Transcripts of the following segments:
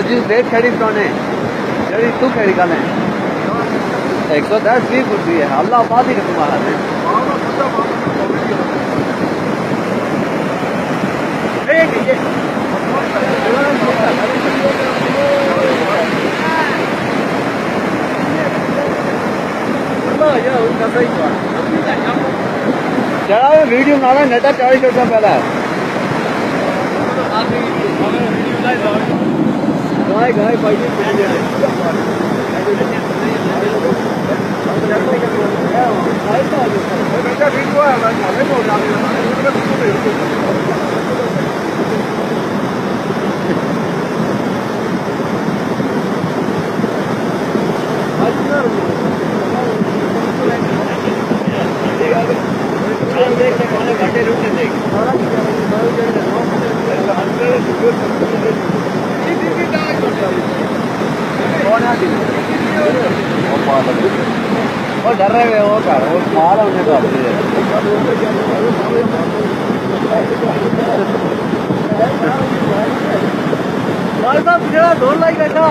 जिस रेट खड़ी ने जड़ी तू खड़ी कल है 110 20 फुट है अल्लाह बात ही तुम्हारा है चढ़ा वीडियो बना नेटा 40 रुपया पहला गाय गाय भाई वो डर रहे वो कर वो मार उन्हें तो भाई साहब जरा ढोल लाई बैठा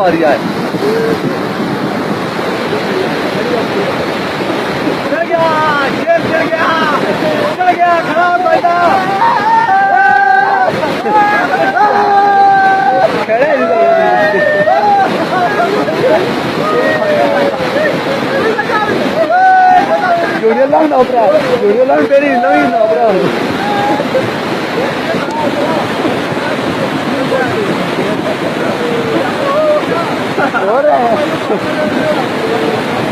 मारी आए चल गया शेर चल गया खराब बैठा खड़े वीडियो लाइन ओपरा वीडियो लाइन तेरी नहीं ओपरा हो रहा है